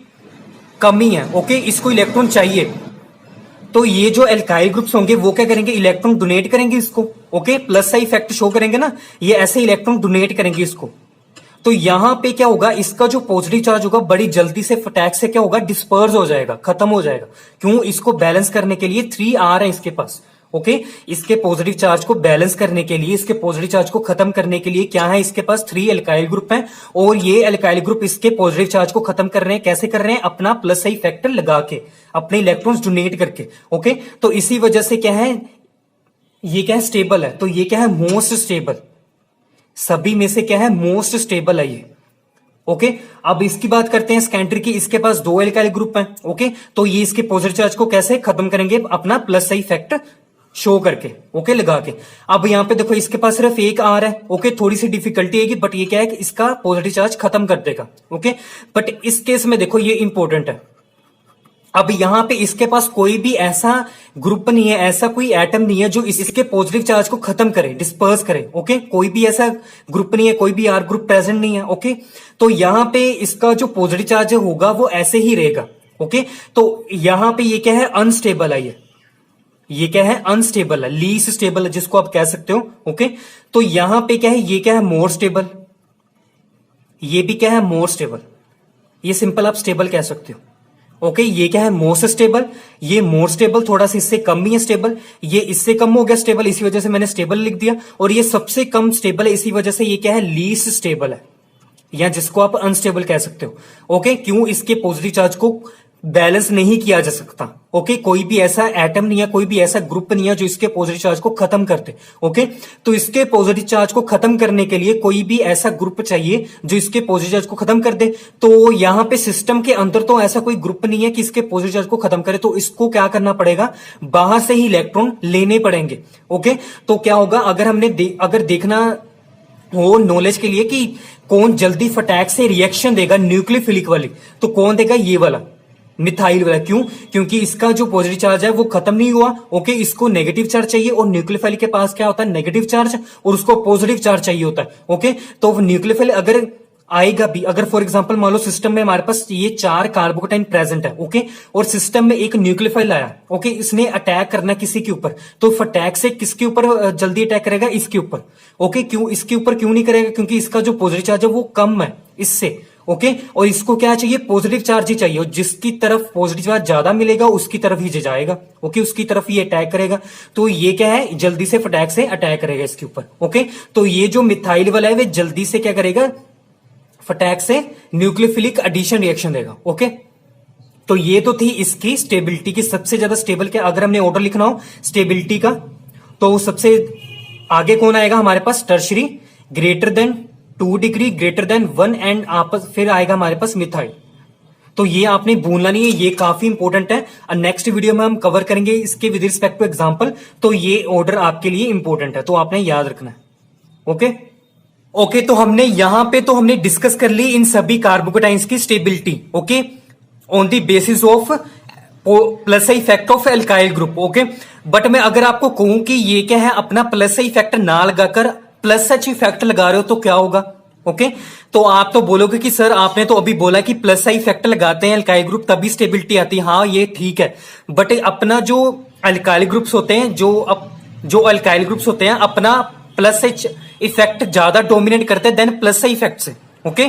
कमी है। ओके, इसको इलेक्ट्रॉन चाहिए, तो ये जो एल्काइल ग्रुप्स होंगे वो क्या करेंगे, इलेक्ट्रॉन डोनेट करेंगे इसको। ओके, प्लस सा इफेक्ट शो करेंगे ना, ये ऐसे इलेक्ट्रॉन डोनेट करेंगे इसको। तो यहां पे क्या होगा, इसका जो पॉजिटिव चार्ज होगा बड़ी जल्दी से फटैक से क्या होगा, डिस्पर्स हो जाएगा, खत्म हो जाएगा। क्यों, इसको बैलेंस करने के लिए 3R है इसके पास। ओके, इसके पॉजिटिव चार्ज को बैलेंस करने के लिए, इसके पॉजिटिव चार्ज को खत्म करने के लिए क्या है, इसके पास 3 एल्काइल ग्रुप हैं, और ये एल्काइल ग्रुप इसके पॉजिटिव चार्ज को खत्म कर रहे हैं। कैसे कर रहे हैं, अपना प्लस आई फैक्टर लगा के, अपने इलेक्ट्रॉन्स डोनेट करके। ओके, तो इसी वजह से क्या है, ये क्या है, स्टेबल है। तो ये क्या है, मोस्ट स्टेबल, सभी में से क्या है, मोस्ट स्टेबल है ये। ओके, अब इसकी बात करते हैं स्कैंटर की। इसके पास 2 एल्काइल ग्रुप हैं। ओके, तो ये इसके पॉजिटिव चार्ज को कैसे खत्म करेंगे, अपना प्लस आई फैक्टर शो करके। ओके, लगा के। अब यहां पे देखो इसके पास सिर्फ एक आर है। ओके, थोड़ी सी डिफिकल्टी आएगी, बट ये क्या है कि इसका पॉजिटिव चार्ज खत्म कर देगा। ओके, बट इस केस में देखो ये इंपॉर्टेंट है। अब यहां पे इसके पास कोई भी ऐसा ग्रुप नहीं है, ऐसा कोई एटम नहीं है जो इसके पॉजिटिव चार्ज को खत्म करे, डिस्पर्स करे। ओके, कोई भी ऐसा ग्रुप नहीं है, कोई भी आर ग्रुप प्रेजेंट नहीं है। ओके, तो यहां पे इसका जो पॉजिटिव चार्ज होगा वो ऐसे ही रहेगा। ओके, तो यहां पे ये क्या है, अनस्टेबल है। ये क्या है, अनस्टेबल है, लीस्ट स्टेबल है जिसको आप कह सकते हो। ओके, तो यहां पे क्या है, ये क्या है, मोर स्टेबल, ये भी क्या है, मोर स्टेबल। ये सिंपल आप स्टेबल कह सकते हो। ओके, ये क्या है, मोस्ट स्टेबल, ये मोर स्टेबल, थोड़ा सा इससे कम ही है स्टेबल, ये इससे कम हो गया स्टेबल, इसी वजह से मैंने स्टेबल लिख दिया। और ये सबसे कम स्टेबल है, इसी वजह से ये क्या है, लीस्ट स्टेबल है, या जिसको आप अनस्टेबल कह सकते हो। ओके, क्यों, इसके पॉजिटिव चार्ज को बैलेंस नहीं किया जा सकता। ओके, कोई भी ऐसा एटम नहीं है, कोई भी ऐसा ग्रुप नहीं है जो इसके पॉजिटिव चार्ज को खत्म करते। ओके, तो इसके पॉजिटिव चार्ज को खत्म करने के लिए कोई भी ऐसा ग्रुप चाहिए जो इसके पॉजिटिव चार्ज को खत्म कर दे। तो यहां पे सिस्टम के अंदर तो ऐसा कोई ग्रुप नहीं है कि इसके पॉजिटिव चार्ज को खत्म करे, तो इसको क्या करना पड़ेगा, बाहर से ही इलेक्ट्रॉन लेने पड़ेंगे। ओके, तो क्या होगा, अगर हमने अगर देखना हो नॉलेज के लिए कि कौन जल्दी फटैक से रिएक्शन देगा न्यूक्लियोफिलिक वाली, तो कौन देगा, ये वाला, मिथाइल वाला। क्यों, क्योंकि इसका जो पॉजिटिव चार्ज है वो खत्म नहीं हुआ। ओके, इसको नेगेटिव चार्ज चाहिए, और न्यूक्लियोफाइल के पास क्या होता है, नेगेटिव चार्ज, और उसको पॉजिटिव चार्ज चाहिए होता है। ओके, तो न्यूक्लियोफाइल अगर आएगा भी, अगर फॉर एग्जांपल मान लो सिस्टम में हमारे पास ये 4 कार्बोकटाइन प्रेजेंट है। ओके, और सिस्टम में एक न्यूक्लियोफाइल आया। ओके, इसने अटैक करना किसी के ऊपर, तो फटैक से किसके ऊपर जल्दी अटैक करेगा, इसके ऊपर। ओके, क्यों, इसके ऊपर क्यों नहीं करेगा, क्योंकि इसका जो पॉजिटिव चार्ज है वो कम है इससे। ओके, और इसको क्या चाहिए, पॉजिटिव चार्ज ही चाहिए, और जिसकी तरफ पॉजिटिव चार्ज ज्यादा मिलेगा उसकी तरफ ही जाएगा। ओके, उसकी तरफ ये अटैक करेगा, तो ये क्या है, जल्दी से फटैक से अटैक करेगा इसके ऊपर। ओके, तो ये जो मिथाइल वाला है वे जल्दी से क्या करेगा, फटैक से न्यूक्लियोफिलिक एडिशन रिएक्शन देगा। ओके, तो ये तो थी इसकी स्टेबिलिटी की, सबसे ज्यादा स्टेबल क्या, अगर हमने ऑर्डर लिखना हो स्टेबिलिटी का, तो सबसे आगे कौन आएगा हमारे पास, tertiary, greater than 2 degree, greater than 1, and आपस फिर आएगा हमारे पास मिथाइल। तो ये आपने भूलना नहीं है, ये काफी इंपॉर्टेंट है, और नेक्स्ट वीडियो में हम कवर करेंगे इसके विद रिस्पेक्ट टू एग्जांपल। तो ये ऑर्डर आपके लिए इंपॉर्टेंट है, तो आपने याद रखना है। ओके, ओके, तो हमने यहां पे तो हमने डिस्कस कर ली इन सभी कार्बोकटाइन्स की stability. Okay, on the basis of plus I factor of alkyl group. Okay, but मैं अगर आपको कहूं कि ये क्या है, अपना प्लस आई फैक्टर ना लगाकर प्लस एच फैक्टर लगा रहे हो, तो क्या होगा। ओके, तो आप तो बोलोगे कि सर आपने तो अभी बोला कि प्लस आई फैक्टर लगाते हैं एल्काइल ग्रुप तभी स्टेबिलिटी आती है। हाँ, ये ठीक है, बट अपना जो एल्काइल ग्रुप्स होते हैं, जो एल्काइल ग्रुप्स होते हैं, अपना प्लस एच इफेक्ट ज्यादा डोमिनेट करते हैं देन प्लस आई इफेक्ट से। ओके,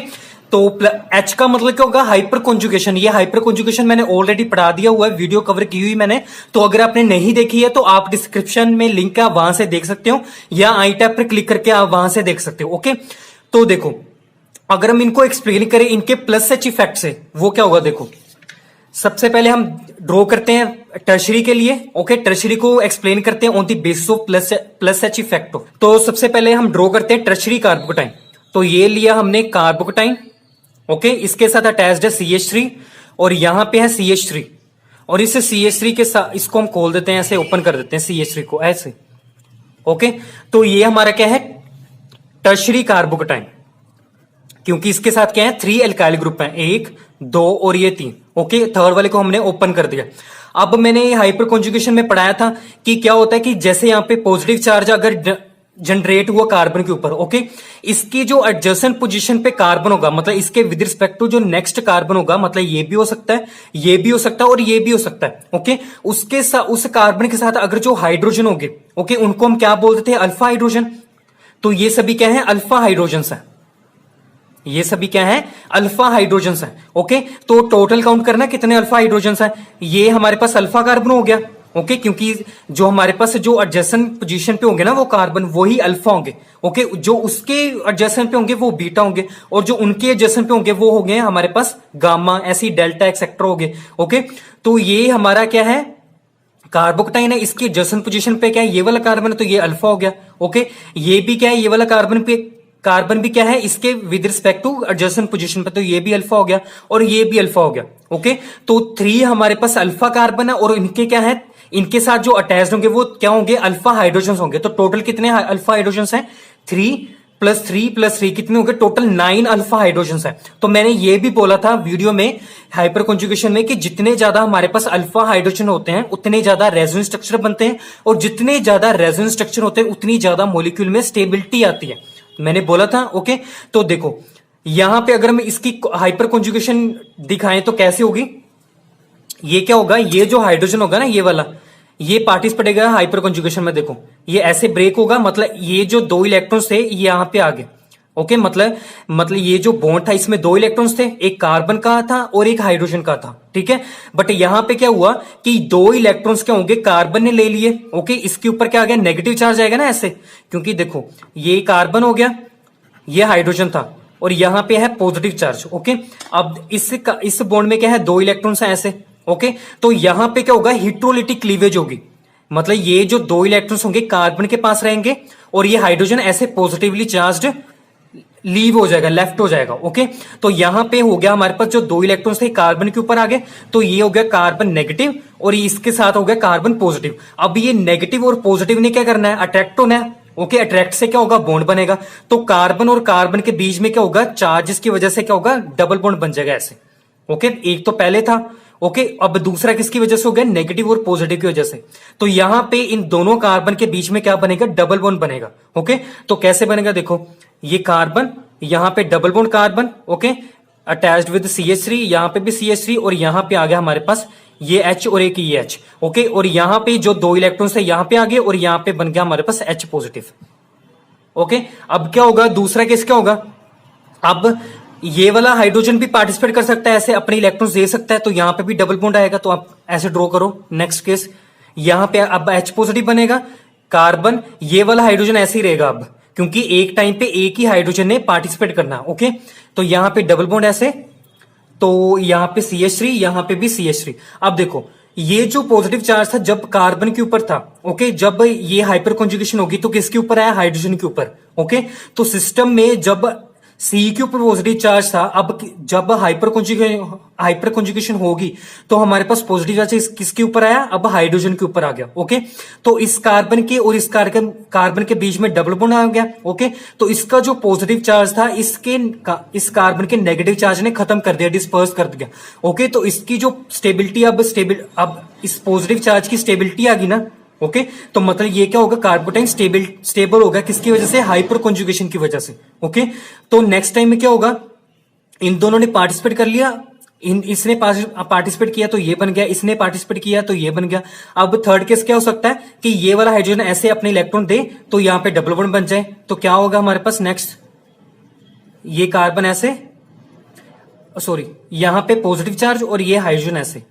तो एच का मतलब क्या होगा, हाइपर कॉन्जुगेशन। ये हाइपर कॉन्जुगेशन मैंने ऑलरेडी पढ़ा दिया हुआ है, वीडियो कवर की हुई मैंने, तो अगर आपने नहीं देखी है तो आप डिस्क्रिप्शन में लिंक है, आप वहां से देख सकते हो, या आई टैब पर क्लिक करके आप वहां से देख सकते हो। ओके, तो देखो अगर हम इनको एक्सप्लेन करें इनके प्लस एच इफेक्ट से, वो क्या होगा, देखो सबसे पहले हम ड्रॉ करते हैं टर्शरी के लिए, ओके, टर्शरी को एक्सप्लेन करते हैं on the basis of plus H effect. तो सबसे पहले हम ड्रॉ करते हैं टर्शरी कार्बोकेटाइन। तो ये लिया हमने कार्बोकेटाइन, ओके, इसके साथ अटैच्ड है CH3 और यहां पे है CH3 और इस CH3 के साथ इसको हम खोल देते हैं, ऐसे ओपन कर देते हैं CH3 को ऐसे, ओके। तो ये हमारा क्या है, टर्शरी कार्बोकेटाइन, क्योंकि इसके साथ क्या है, 3 एल्काइल ग्रुप है, 1 2 और ये 3, ओके। थर्ड वाले को हमने ओपन कर दिया। अब मैंने हाइपर कॉन्जुगेशन में पढ़ाया था कि क्या होता है कि जैसे यहां पे पॉजिटिव चार्ज अगर जनरेट हुआ कार्बन के ऊपर, ओके, इसकी जो एडजेसेंट पोजीशन पे कार्बन होगा, मतलब इसके विद रिस्पेक्ट टू जो नेक्स्ट कार्बन होगा, मतलब ये भी हो सकता है, ये भी हो सकता है और ये भी हो सकता है, ओके। उसके साथ, उस कार्बन के साथ अगर जो हाइड्रोजन होंगे, ओके, उनको हम क्या बोलते थे, अल्फा हाइड्रोजन। तो ये सभी क्या है, अल्फा हाइड्रोजन है, ये सभी क्या है, अल्फा हाइड्रोजन है, ओके। तो टोटल काउंट करना कितने अल्फा हाइड्रोजन है, ये हमारे पास अल्फा कार्बन हो गया, ओके, क्योंकि जो हमारे पास जो एडजेसेंट पोजीशन पे होंगे ना वो कार्बन, वही अल्फा होंगे, ओके। जो उसके एडजेसेंट पे होंगे वो बीटा होंगे और जो उनके एडजेसेंट पे होंगे वो हो गए हमारे पास गामा, ऐसी डेल्टा एक्सेट्रा हो गए, ओके। तो ये हमारा क्या है, कार्बोकेटाइन है, इसकी एडजेसेंट पोजीशन पे क्या है, ये वाला कार्बन है, तो ये अल्फा हो गया, ओके। ये भी क्या है, ये वाला कार्बन पे, कार्बन भी क्या है इसके with respect two adjacent position पे, तो ये भी अल्फा हो गया और ये भी अल्फा हो गया, ओके। तो 3 हमारे पास अल्फा कार्बन है और इनके क्या है, इनके साथ जो अटैच्ड होंगे वो क्या होंगे, अल्फा हाइड्रोजन होंगे। तो टोटल कितने अल्फा हाइड्रोजन हैं, 3 + 3 + 3 कितने होंगे, टोटल 9 अल्फा हाइड्रोजन है। तो मैंने ये भी बोला था वीडियो में हाइपर कॉन्जुगेशन में कि जितने ज्यादा हमारे पास अल्फा हाइड्रोजन होते हैं उतने ज्यादा रेजोनेंस स्ट्रक्चर बनते हैं और जितने ज्यादा रेजोनेंस स्ट्रक्चर होते हैं उतनी ज्यादा मॉलिक्यूल में स्टेबिलिटी आती है, मैंने बोला था, ओके। तो देखो यहां पे अगर हम इसकी हाइपर कॉन्जुगेशन दिखाएं तो कैसे होगी, ये क्या होगा, ये जो हाइड्रोजन होगा ना, ये वाला, ये पार्टिसिपेट करेगा हाइपर कॉन्जुगेशन में। देखो ये ऐसे ब्रेक होगा, मतलब ये जो 2 इलेक्ट्रॉन्स थे ये यहां पे आ गए, ओके। मतलब ये जो बॉन्ड था इसमें 2 इलेक्ट्रॉन्स थे, एक कार्बन का था और एक हाइड्रोजन का था, ठीक है। बट यहां पे क्या हुआ कि 2 इलेक्ट्रॉन्स क्या होंगे, कार्बन ने ले लिए, ओके। इसके ऊपर क्या आ गया, नेगेटिव चार्ज आएगा ना ऐसे, क्योंकि देखो ये कार्बन हो गया, ये हाइड्रोजन था और यहां पे है पॉजिटिव चार्ज, ओके। अब इस बॉन्ड में क्या है, 2 इलेक्ट्रॉन्स हैं ऐसे, ओके। तो यहां पे क्या होगा, हेटेरोलिटिक क्लीवेज होगी, मतलब ये जो 2 इलेक्ट्रॉन्स होंगे कार्बन के पास रहेंगे और ये हाइड्रोजन ऐसे पॉजिटिवली चार्ज्ड लीव हो जाएगा, लेफ्ट हो जाएगा, ओके। तो यहां पे हो गया हमारे पास जो 2 इलेक्ट्रॉन्स थे कार्बन के ऊपर आ गए, तो ये हो गया कार्बन नेगेटिव और इसके साथ हो गया कार्बन पॉजिटिव। अब ये नेगेटिव और पॉजिटिव ने क्या करना है, अट्रैक्ट होना है, ओके। अट्रैक्ट से क्या होगा, बॉन्ड बनेगा। तो कार्बन और कार्बन के बीच में क्या होगा, चार्जेस की वजह से क्या होगा, डबल बॉन्ड बन जाएगा ऐसे, ओके। एक तो पहले था, ओके। अब दूसरा किसकी वजह से हो गया, नेगेटिव और पॉजिटिव की वजह से। तो यहां पे इन दोनों कार्बन के बीच में क्या बनेगा, डबल बॉन्ड बनेगा, ओके। तो कैसे बनेगा, देखो ये कार्बन, यहां पे double bond carbon, okay, attached with CH3, यहां पे भी CH3 और यहां पे आ गया हमारे पास ये H और एक ये H, ओके। और यहां पे जो 2 इलेक्ट्रॉन्स है यहां पे आ गए और यहां पे बन गया हमारे पास H पॉजिटिव, ओके। अब क्या होगा, दूसरा केस क्या होगा, अब ये वाला हाइड्रोजन भी पार्टिसिपेट कर सकता है, ऐसे अपने इलेक्ट्रॉन्स दे सकता है, तो यहां पे भी डबल बॉन्ड आएगा। तो आप ऐसे ड्रॉ करो, नेक्स्ट केस यहां पे अब H पॉजिटिव बनेगा, कार्बन, ये वाला हाइड्रोजन ऐसे ही रहेगा अब, क्योंकि एक टाइम पे एक ही हाइड्रोजन ने पार्टिसिपेट करना, ओके। तो यहां पे डबल बॉन्ड ऐसे, तो यहां पे CH3, यहां पे भी CH3। अब देखो ये जो पॉजिटिव चार्ज था जब कार्बन के ऊपर था, ओके, जब ये हाइपर कॉन्जुगेशन होगी तो किसके ऊपर आया, हाइड्रोजन के ऊपर, ओके। तो सिस्टम में जब C के ऊपर पॉजिटिव चार्ज था, अब जब हाइपर कॉन्जुगेशन होगी तो हमारे पास पॉजिटिव चार्ज किसके ऊपर आया, अब हाइड्रोजन के ऊपर आ गया, ओके। तो इस कार्बन के और इस कार्बन के बीच में डबल बॉन्ड आ गया, ओके। तो इसका जो पॉजिटिव चार्ज था इस कार्बन के नेगेटिव चार्ज ने खत्म कर दिया, डिस्पर्स कर दिया, ओके। तो इसकी जो स्टेबिलिटी अब इस पॉजिटिव चार्ज की स्टेबिलिटी आ गई ना, ओके। तो मतलब ये क्या होगा, कार्बोटाइन स्टेबल होगा, किसकी वजह से, हाइपर कॉन्जुगेशन की वजह से, ओके। तो नेक्स्ट टाइम में क्या होगा, इन दोनों ने पार्टिसिपेट कर लिया, इसने पार्टिसिपेट किया तो ये बन गया, इसने पार्टिसिपेट किया तो ये बन गया। अब थर्ड केस क्या हो सकता है कि ये वाला हाइड्रोजन ऐसे अपने इलेक्ट्रॉन दे तो यहां पे डबल बॉन्ड बन जाए, तो क्या होगा हमारे पास नेक्स्ट, ये कार्बन ऐसे, सॉरी यहां पे पॉजिटिव चार्ज और ये हाइड्रोजन ऐसे,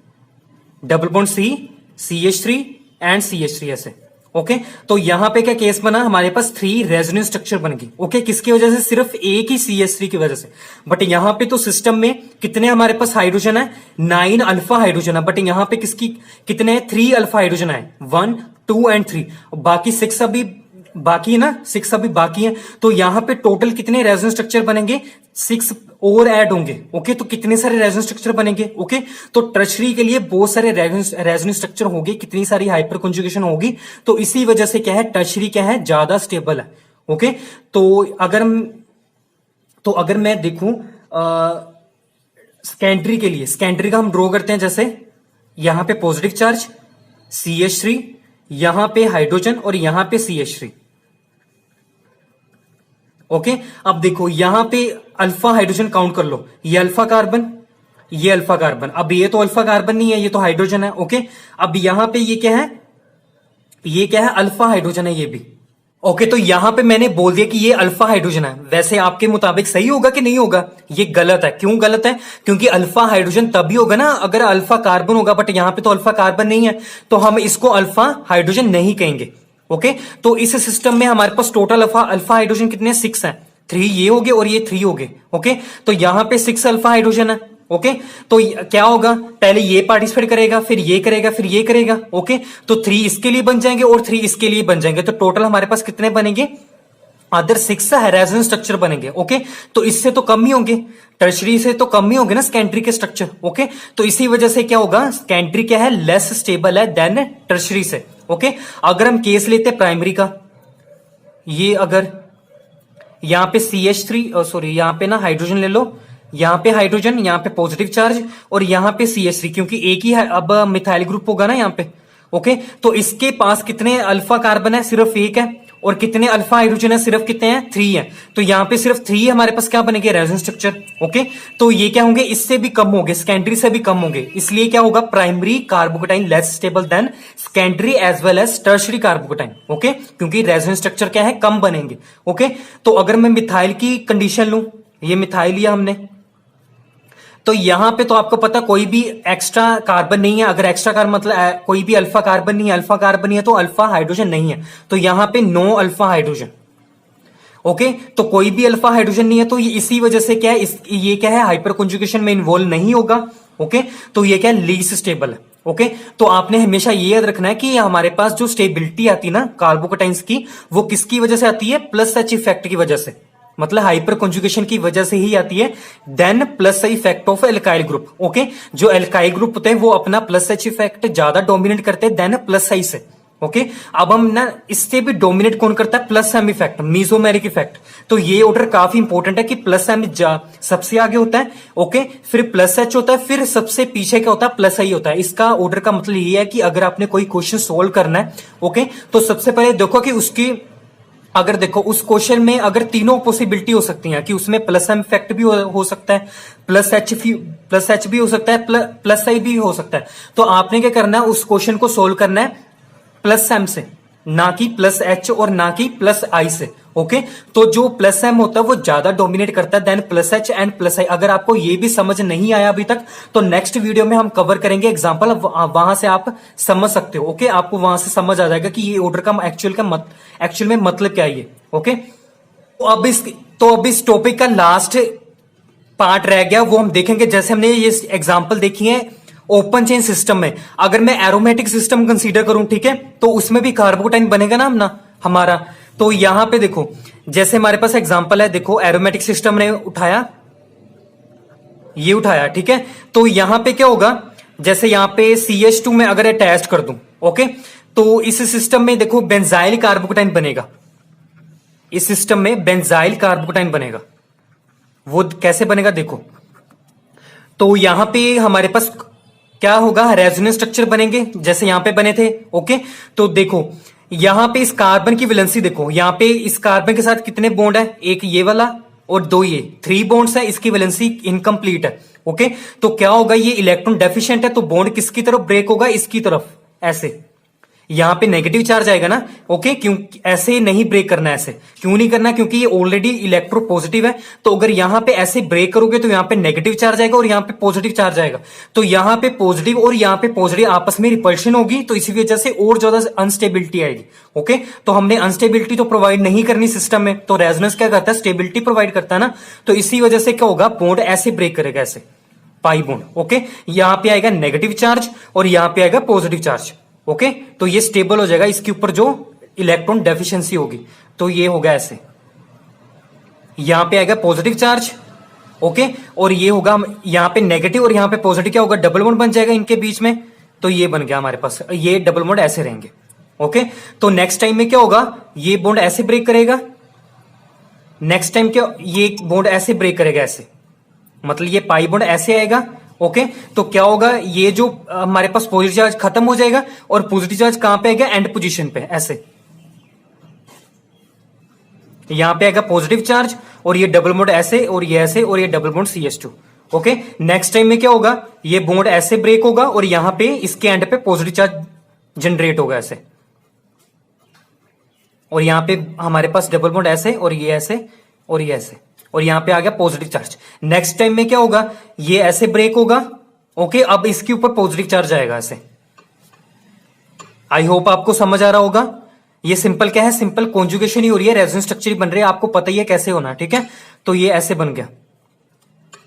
double bond CH3 and CH3 ऐसे, ओके तो यहां पे क्या केस बना, हमारे पास 3 रेजोनेंस स्ट्रक्चर बन गई। ओके किसकी वजह से, सिर्फ एक ही CH3 की वजह से। बट यहां पे तो सिस्टम में कितने हमारे पास हाइड्रोजन है, 9 अल्फा हाइड्रोजन है। बट यहां पे किसकी कितने, 3 अल्फा हाइड्रोजन है, 1 2 एंड 3। बाकी 6 अभी बाकी है ना, 6 अभी बाकी है। तो यहां पे टोटल कितने रेजोनेंस स्ट्रक्चर बनेंगे, 6 और ऐड होंगे। ओके तो कितने सारे रेजोनेंस स्ट्रक्चर बनेंगे। ओके तो टर्शरी के लिए बहुत सारे रेजोनेंस स्ट्रक्चर होंगे, कितनी सारी हाइपर कंजुगेशन होगी। तो इसी वजह से क्या है, टर्शरी क्या है, ज्यादा स्टेबल है। ओके तो अगर मैं देखूं सेकेंडरी के लिए, सेकेंडरी का हम ड्रॉ करते हैं, जैसे यहां पे पॉजिटिव चार्ज CH3, यहां पे हाइड्रोजन और यहां पे CH3। ओके अब देखो यहां पे अल्फा हाइड्रोजन काउंट कर लो, ये अल्फा कार्बन, ये अल्फा कार्बन। अब ये तो अल्फा कार्बन नहीं है, ये तो हाइड्रोजन है। ओके अब यहां पे ये क्या है, ये क्या है, अल्फा हाइड्रोजन है ये भी। ओके तो यहां पे मैंने बोल दिया कि ये अल्फा हाइड्रोजन है। वैसे आपके मुताबिक सही होगा कि नहीं होगा, ये गलत है। क्यों गलत है, क्योंकि अल्फा हाइड्रोजन तभी होगा ना अगर अल्फा कार्बन होगा। बट यहां पे तो अल्फा कार्बन नहीं है, तो हम इसको अल्फा हाइड्रोजन नहीं कहेंगे। ओके तो इस सिस्टम में हमारे पास टोटल अल्फा हाइड्रोजन कितने, 6 है। 3 ये हो गए और ये 3 हो गए। ओके तो यहां पे 6 अल्फा हाइड्रोजन है। ओके तो क्या होगा, पहले ये पार्टिसिपेट करेगा, फिर ये करेगा, फिर ये करेगा। ओके तो 3 इसके लिए बन जाएंगे और 3 इसके लिए बन जाएंगे। तो टोटल हमारे पास कितने बनेंगे, अदर 6 रेजोनेंस स्ट्रक्चर बनेंगे। ओके तो इससे तो कम ही होंगे, टर्शरी से तो कम ही होंगे ना सेकेंडरी के स्ट्रक्चर। ओके तो इसी वजह से क्या होगा, सेकेंडरी क्या है, लेस स्टेबल है देन टर्शरी से। ओके अगर हम केस लेते प्राइमरी का, ये अगर यहां पे CH3 सॉरी यहां पे ना हाइड्रोजन ले लो, यहां पे हाइड्रोजन, यहां पे पॉजिटिव चार्ज और यहां पे CH3, क्योंकि एक ही है अब मिथाइल ग्रुप होगा ना यहां पे। ओके तो इसके पास कितने अल्फा कार्बन है, सिर्फ एक है। और कितने अल्फा हाइड्रोजन है, सिर्फ कितने हैं, 3 है। तो यहां पे सिर्फ 3 हमारे पास क्या बनेंगे, रेजोनेंस स्ट्रक्चर। ओके तो ये क्या होंगे, इससे भी कम होंगे, सेकेंडरी से भी कम होंगे। इसलिए क्या होगा, primary carbocation less stable than secondary as well as tertiary carbocation. Okay क्योंकि रेजोनेंस स्ट्रक्चर क्या है, कम बनेंगे। ओके तो अगर मैं मिथाइल की कंडीशन लूं, ये मिथाइल लिया हमने, तो यहां पे तो आपको पता कोई भी एक्स्ट्रा कार्बन नहीं है। अगर एक्स्ट्रा कार्बन मतलब कोई भी अल्फा कार्बन नहीं है, अल्फा कार्बन नहीं है तो अल्फा हाइड्रोजन नहीं है। तो यहां पे नो अल्फा हाइड्रोजन। ओके तो कोई भी अल्फा हाइड्रोजन नहीं है, तो ये इसी वजह से क्या है, ये क्या है, हाइपर कंजुगेशन में इन्वॉल्व नहीं होगा। ओके तो ये क्या है, लीस्ट स्टेबल है। ओके तो आपने हमेशा ये याद रखना है कि हमारे पास जो स्टेबिलिटी आती है ना कार्बोकेटाइंस की, वो किसकी वजह से आती है, प्लस एच इफेक्ट की वजह से, मतलब हाइपर कंजुगेशन की वजह से ही आती है। Then plus effect of alkyl group. Okay जो एल्काइल ग्रुप होते हैं वो अपना प्लस एच इफेक्ट ज्यादा डोमिनेट करते हैं देन प्लस आई से। ओके अब हम ना इससे भी डोमिनेट कौन करता है, plus M effect, mesomeric effect. तो ये ऑर्डर काफी इंपॉर्टेंट है कि प्लस एम सबसे आगे होता है। ओके फिर प्लस एच होता है, फिर सबसे पीछे क्या होता है, प्लस आई होता है। इसका ऑर्डर का मतलब ये है कि अगर आपने कोई क्वेश्चन सोल्व करना है, ओके तो सबसे पहले देखो कि उसकी, अगर देखो उस क्वेश्चन में अगर तीनों पॉसिबिलिटी हो सकती हैं कि उसमें प्लस एम इफेक्ट भी हो सकता है, प्लस एच भी हो सकता है, प्लस आई भी हो सकता है। तो आपने क्या करना है, उस क्वेश्चन को सोल्व करना है प्लस एम से, ना कि प्लस एच और ना कि प्लस आई से। ओके तो जो प्लस एम होता है वो ज्यादा डोमिनेट करता है then plus H and plus I. अगर आपको ये भी समझ नहीं आया अभी तक तो नेक्स्ट वीडियो में हम कवर करेंगे एग्जांपल, वहां से आप समझ सकते हो। ओके आपको वहां से समझ आ जाएगा कि ये ऑर्डर का एक्चुअल में मतलब क्या है ये। ओके तो अब इस टॉपिक का लास्ट पार्ट रह गया, वो हम देखेंगे। जैसे हमने ये एग्जाम्पल देखी है ओपन चेन सिस्टम में, अगर मैं एरोमेटिक सिस्टम कंसीडर करूं, ठीक है, तो उसमें भी कार्बोकेटाइन बनेगा ना अपना हमारा। तो यहां पे देखो जैसे हमारे पास एग्जांपल है, देखो एरोमेटिक सिस्टम ने उठाया, ये उठाया, ठीक है। तो यहां पे क्या होगा, जैसे यहां पे CH2 में अगर अटैच कर दूं, ओके, तो इस सिस्टम में देखो बेंजाइल कार्बोकेटाइन बनेगा। इस सिस्टम में बेंजाइल कार्बोकेटाइन बनेगा। वो कैसे बनेगा देखो, तो यहां पे हमारे पास क्या होगा, रेजोनेंस स्ट्रक्चर बनेंगे जैसे यहां पे बने थे। ओके तो देखो यहां पे इस कार्बन की वैलेंसी देखो, यहां पे इस कार्बन के साथ कितने बॉन्ड है, एक ये वाला और 2 ये, 3 बॉन्ड्स है, इसकी वैलेंसी इनकम्प्लीट है। ओके तो क्या होगा, ये इलेक्ट्रॉन डेफिशिएंट है, तो बॉन्ड किसकी तरफ ब्रेक होगा, इसकी तरफ, ऐसे यहाँ पे नेगेटिव चार्ज आएगा ना, ओके। क्यों ऐसे नहीं ब्रेक करना है, ऐसे क्यों नहीं करना, क्योंकि ये ऑलरेडी इलेक्ट्रो पॉजिटिव है। तो अगर यहाँ पे ऐसे ब्रेक करोगे तो यहाँ पे नेगेटिव चार्ज आएगा और यहाँ पे पॉजिटिव चार्ज आएगा। तो यहाँ पे पॉजिटिव और यहाँ पे पॉजिटिव आपस में रिपल्शन होगी, तो इसी वजह से और ज्यादा अनस्टेबिलिटी आएगी, ओके। तो हमने अनस्टेबिलिटी तो प्रोवाइड नहीं करनी सिस्टम में, तो रेजोनेंस क्या करता है, स्टेबिलिटी प्रोवाइड करता है ना। तो इसी वजह से क्या होगा, बॉन्ड ऐसे ब्रेक करेगा, ऐसे पाई बॉन्ड, ओके। यहां पे आएगा नेगेटिव चार्ज और यहां पे आएगा पॉजिटिव चार्ज, ओके। तो ये स्टेबल हो जाएगा, इसके ऊपर जो इलेक्ट्रॉन डेफिशिएंसी होगी, तो ये होगा ऐसे। यहां पे आएगा पॉजिटिव चार्ज, ओके, और ये होगा यहां पे नेगेटिव और यहां पे पॉजिटिव, क्या होगा, डबल बॉन्ड बन जाएगा इनके बीच में। तो ये बन गया हमारे पास, ये डबल बॉन्ड ऐसे रहेंगे, ओके। तो नेक्स्ट टाइम में क्या होगा, ये बॉन्ड ऐसे ब्रेक करेगा, नेक्स्ट टाइम क्या, ये बॉन्ड ऐसे ब्रेक करेगा, ऐसे, मतलब ये पाई बॉन्ड ऐसे आएगा, ओके। तो क्या होगा, ये जो हमारे पास पॉजिटिव चार्ज खत्म हो जाएगा और पॉजिटिव चार्ज कहां पे आएगा, एंड पोजीशन पे, ऐसे। यहां पे आएगा पॉजिटिव चार्ज और ये डबल बॉन्ड ऐसे और ये ऐसे और ये double bond CH2, okay. Next time में क्या होगा, ये बॉन्ड ऐसे ब्रेक होगा और यहां पे इसके एंड पे पॉजिटिव चार्ज जनरेट होगा, ऐसे। और यहां पे हमारे पास डबल बॉन्ड ऐसे और ये ऐसे और ये ऐसे, और यहां पे आ गया पॉजिटिव चार्ज। नेक्स्ट टाइम में क्या होगा, ये ऐसे ब्रेक होगा, ओके। अब इसके ऊपर पॉजिटिव चार्ज आएगा, ऐसे। आई होप आपको समझ आ रहा होगा। ये सिंपल क्या है, सिंपल कॉन्जुगेशन ही हो रही है, रेजोनेंस स्ट्रक्चर ही बन रही है, आपको पता ही है कैसे होना, ठीक है। तो ये ऐसे बन गया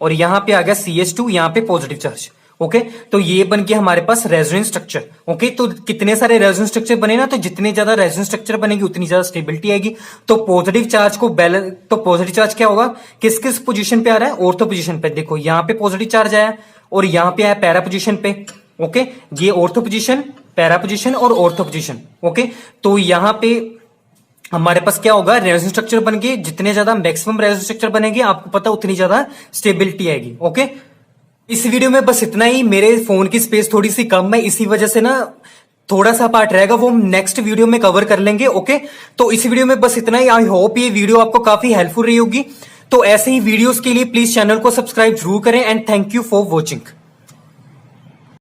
और यहां पे आ गया CH2, यहां पे पॉजिटिव चार्ज, ओके। तो ये बन गया हमारे पास रेजोनेंस स्ट्रक्चर, ओके। तो कितने सारे रेजोनेंस स्ट्रक्चर बने ना, तो जितने ज्यादा रेजोनेंस स्ट्रक्चर बनेगी उतनी ज्यादा स्टेबिलिटी आएगी। तो पॉजिटिव चार्ज को बैलेंस, तो पॉजिटिव चार्ज क्या होगा, किस किस पोजीशन पे आ रहा है, ऑर्थो पोजीशन पे। देखो यहां पे पॉजिटिव चार्ज आया और यहां पे आया पैरा पोजीशन पे, ओके। ये ऑर्थो पोजीशन, पैरा पोजीशन और ऑर्थो पोजीशन, ओके। तो यहां पे हमारे पास क्या होगा, रेजोनेंस स्ट्रक्चर बन गए, जितने ज्यादा मैक्सिमम रेजोनेंस स्ट्रक्चर बनेंगे आपको पता उतनी ज्यादा स्टेबिलिटी आएगी, ओके। इस वीडियो में बस इतना ही, मेरे फोन की स्पेस थोड़ी सी कम है, इसी वजह से ना थोड़ा सा पार्ट रहेगा, वो हम नेक्स्ट वीडियो में कवर कर लेंगे, ओके। तो इस वीडियो में बस इतना ही। आई होप ये वीडियो आपको काफी हेल्पफुल रही होगी। तो ऐसे ही वीडियोस के लिए प्लीज चैनल को सब्सक्राइब जरूर करें and thank you for watching.